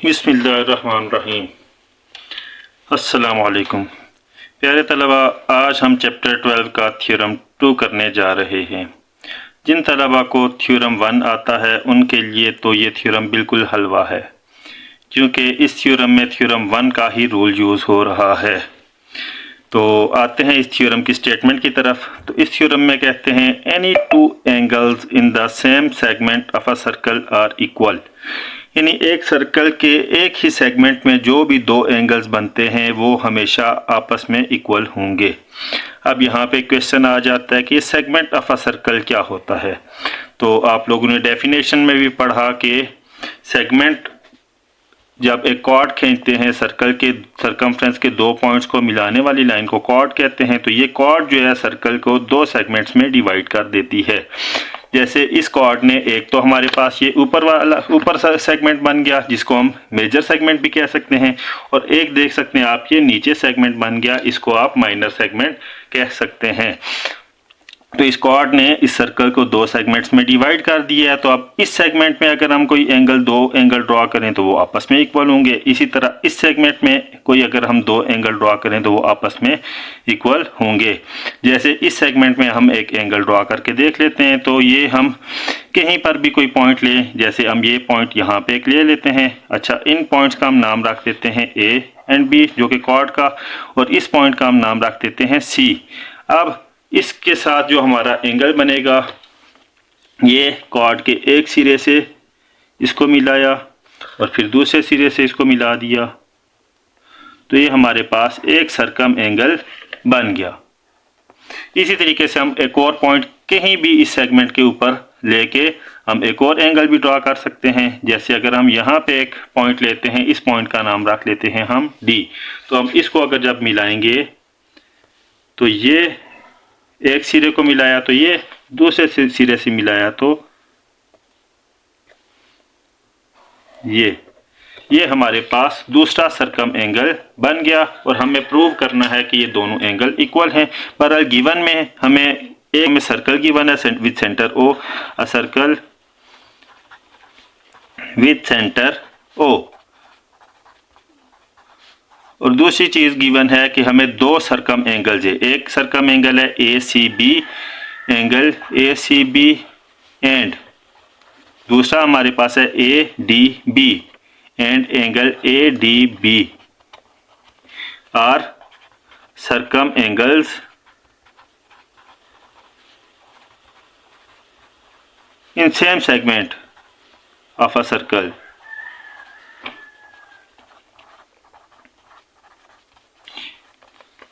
बिस्मिल्लाहिर्रहमानिर्रहीम। अस्सलामुअलैकुम प्यारे तलबा, आज हम चैप्टर 12 का थ्योरम 2 करने जा रहे हैं। जिन तलबा को थ्योरम 1 आता है उनके लिए तो ये थ्योरम बिल्कुल हलवा है, क्योंकि इस थ्योरम में थ्योरम 1 का ही रूल यूज़ हो रहा है। तो आते हैं इस थ्योरम की स्टेटमेंट की तरफ। तो इस थ्योरम में कहते हैं any two angles in the same segment of a circle are equal, यानी एक सर्कल के एक ही सेगमेंट में जो भी दो एंगल्स बनते हैं वो हमेशा आपस में इक्वल होंगे। अब यहाँ पे क्वेश्चन आ जाता है कि सेगमेंट ऑफ अ सर्कल क्या होता है। तो आप लोगों ने डेफिनेशन में भी पढ़ा कि सेगमेंट जब एक कॉर्ड खींचते हैं, सर्कल के सरकमफ्रेंस के दो पॉइंट्स को मिलाने वाली लाइन को कॉर्ड कहते हैं। तो ये कॉर्ड जो है सर्कल को दो सेगमेंट्स में डिवाइड कर देती है। जैसे इस कॉर्ड ने एक तो हमारे पास ये ऊपर सेगमेंट बन गया जिसको हम मेजर सेगमेंट भी कह सकते हैं, और एक देख सकते हैं आप ये नीचे सेगमेंट बन गया, इसको आप माइनर सेगमेंट कह सकते हैं। तो इस कॉर्ड ने इस सर्कल को दो सेगमेंट्स में डिवाइड कर दिया है। तो अब इस सेगमेंट में अगर हम कोई दो एंगल ड्रॉ करें तो वो आपस में इक्वल होंगे। इसी तरह इस सेगमेंट में कोई अगर हम दो एंगल ड्रॉ करें तो वो आपस में इक्वल होंगे। जैसे इस सेगमेंट में हम एक एंगल ड्रॉ करके देख लेते हैं। तो ये हम कहीं पर भी कोई पॉइंट लें, जैसे हम ये पॉइंट यहाँ पे एक ले लेते हैं। अच्छा, इन पॉइंट्स का हम नाम रख देते हैं ए एंड बी जो कि कॉर्ड का, और इस पॉइंट का हम नाम रख देते हैं सी। अब इसके साथ जो हमारा एंगल बनेगा, ये कॉर्ड के एक सिरे से इसको मिलाया और फिर दूसरे सिरे से इसको मिला दिया, तो ये हमारे पास एक सरकम एंगल बन गया। इसी तरीके से हम एक और पॉइंट कहीं भी इस सेगमेंट के ऊपर लेके हम एक और एंगल भी ड्रॉ कर सकते हैं। जैसे अगर हम यहाँ पे एक पॉइंट लेते हैं, इस पॉइंट का नाम रख लेते हैं हम डी। तो हम इसको अगर जब मिलाएंगे तो ये एक सिरे को मिलाया तो ये दूसरे सिरे से मिलाया तो ये हमारे पास दूसरा सरकम एंगल बन गया। और हमें प्रूव करना है कि ये दोनों एंगल इक्वल हैं। पर गिवन में हमें एक में सर्कल गिवन है with centre O, a circle with centre O, और दूसरी चीज गिवन है कि हमें दो सरकम एंगल्स है। एक सरकम एंगल है A C B, angle A C B, and दूसरा हमारे पास है A D B, and angle A D B are circum angles in same segment of a circle.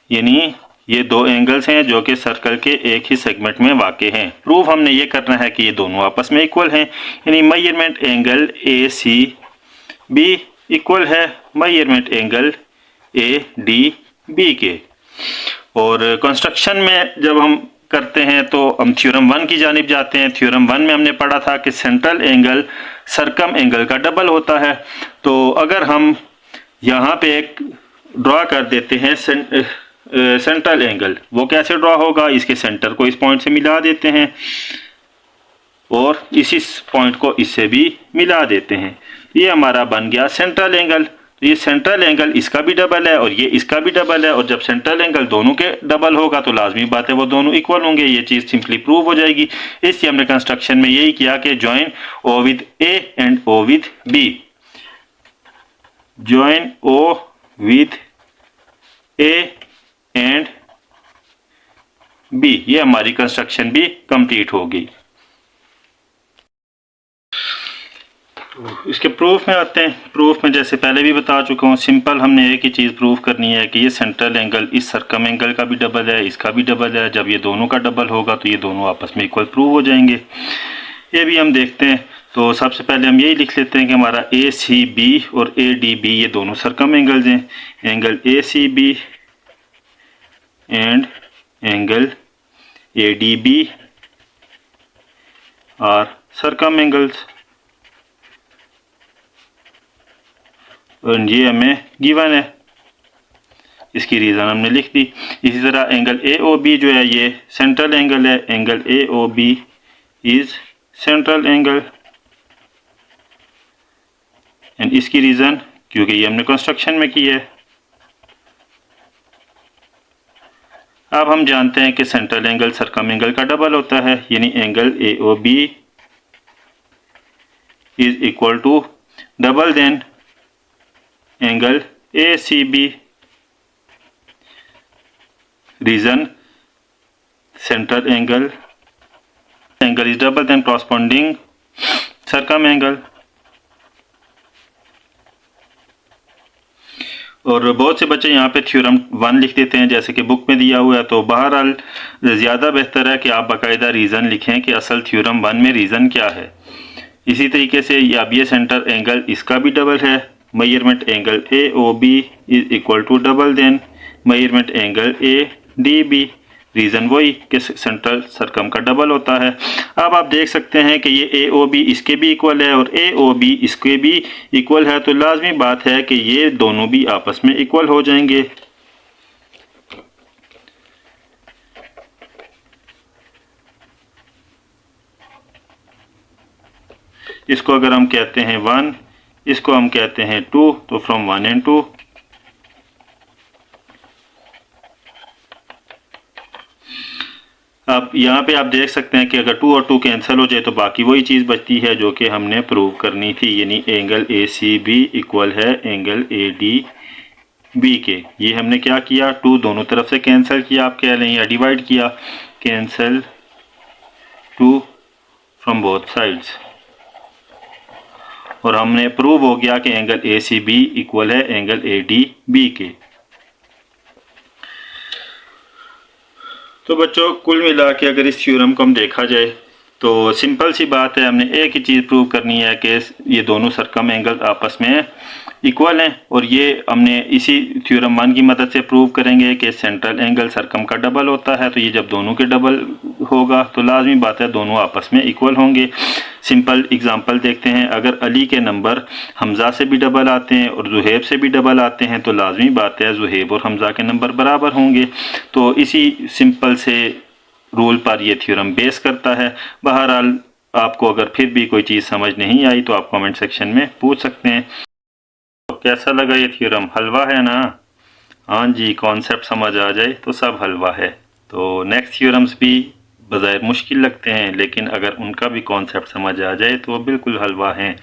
यानी ये दो एंगल्स हैं जो कि सर्कल के एक ही सेगमेंट में वाक़े हैं। प्रूफ हमने ये करना है कि ये दोनों आपस में इक्वल हैं। यानी measurement angle A C B equal है measurement angle A D B के। और कंस्ट्रक्शन में जब हम करते हैं तो हम थ्योरम 1 की जानिब जाते हैं। थ्योरम 1 में हमने पढ़ा था कि सेंट्रल एंगल सरकम एंगल का डबल होता है। तो अगर हम यहाँ पे एक ड्रॉ कर देते हैं सेंट्रल एंगल, वो कैसे ड्रॉ होगा, इसके सेंटर को इस पॉइंट से मिला देते हैं और इसी पॉइंट को इससे भी मिला देते हैं। ये हमारा बन गया सेंट्रल एंगल। तो ये सेंट्रल एंगल इसका भी डबल है और ये इसका भी डबल है, और जब सेंट्रल एंगल दोनों के डबल होगा तो लाजमी बात है वो दोनों इक्वल होंगे। ये चीज़ सिंपली प्रूव हो जाएगी। इसलिए हमने कंस्ट्रक्शन में यही किया कि join O with A and O with B, join O with A and B, ये हमारी कंस्ट्रक्शन भी कंप्लीट होगी। तो इसके प्रूफ में आते हैं। प्रूफ में जैसे पहले भी बता चुका हूँ, सिंपल हमने एक ही चीज़ प्रूफ करनी है कि ये सेंट्रल एंगल इस सरकम एंगल का भी डबल है, इसका भी डबल है। जब ये दोनों का डबल होगा तो ये दोनों आपस में इक्वल प्रूव हो जाएंगे। ये भी हम देखते हैं। तो सबसे पहले हम यही लिख लेते हैं कि हमारा ए सी बी और ए डी बी ये दोनों सरकम एंगल्स हैं। Angle A C B and angle A D B are circum angles, और ये हमें गिवन है, इसकी रीज़न हमने लिख दी। इसी तरह एंगल ए ओ बी जो है ये सेंट्रल एंगल है। Angle A O B is central angle, and इसकी रीज़न क्योंकि ये हमने कंस्ट्रक्शन में की है। अब हम जानते हैं कि सेंट्रल एंगल सरकम एंगल का डबल होता है, यानी angle AOB is equal to double then angle ACB। Reason central angle is double then corresponding circum angle. और बहुत से बच्चे यहाँ पे थ्योरम 1 लिख देते हैं जैसे कि बुक में दिया हुआ है, तो बहरहाल ज़्यादा बेहतर है कि आप बाकायदा रीज़न लिखें कि असल थ्योरम 1 में रीज़न क्या है। इसी तरीके से अब ये सेंटर एंगल इसका भी डबल है, measurement angle AOB is equal to double then measurement angle ADB। Reason वही कि सेंट्रल सरकम का डबल होता है। अब आप देख सकते हैं कि ये AOB इसके भी इक्वल है और AOB इसके भी इक्वल है, तो लाजमी बात है कि ये दोनों भी आपस में इक्वल हो जाएंगे। इसको अगर हम कहते हैं 1, इसको हम कहते हैं 2, तो फ्रॉम 1 एंड 2 अब यहाँ पे आप देख सकते हैं कि अगर 2 और 2 कैंसिल हो जाए तो बाकी वही चीज़ बचती है जो कि हमने प्रूव करनी थी, यानी एंगल ACB इक्वल है एंगल ADB के। ये हमने क्या किया, 2 दोनों तरफ से कैंसिल किया, आप कह लें, या डिवाइड किया, कैंसिल 2 फ्रॉम बोथ साइड्स, और हमने प्रूव हो गया कि एंगल ACB इक्वल है एंगल ADB के। तो बच्चों कुल मिला के अगर इस थ्योरम को हम देखा जाए तो सिंपल सी बात है, हमने एक ही चीज़ प्रूव करनी है कि ये दोनों सरकम एंगल आपस में इक्वल हैं, और ये हमने इसी थ्योरम 1 की मदद से प्रूव करेंगे कि सेंट्रल एंगल सरकम का डबल होता है। तो ये जब दोनों के डबल होगा तो लाजमी बात है दोनों आपस में इक्वल होंगे। सिंपल एग्जांपल देखते हैं, अगर अली के नंबर हमज़ा से भी डबल आते हैं और ज़ुहैब से भी डबल आते हैं तो लाजमी बात है ज़ुहैब और हमज़ा के नंबर बराबर होंगे। तो इसी सिंपल से रूल पर यह थ्योरम बेस करता है। बहरहाल आपको अगर फिर भी कोई चीज़ समझ नहीं आई तो आप कमेंट सेक्शन में पूछ सकते हैं। तो कैसा लगा ये थ्योरम, हलवा है ना? हाँ जी, कॉन्सेप्ट समझ आ जाए तो सब हलवा है। तो नेक्स्ट थ्योरम्स भी बज़ाहिर मुश्किल लगते हैं, लेकिन अगर उनका भी कॉन्सेप्ट समझ आ जाए तो वो बिल्कुल हलवा हैं।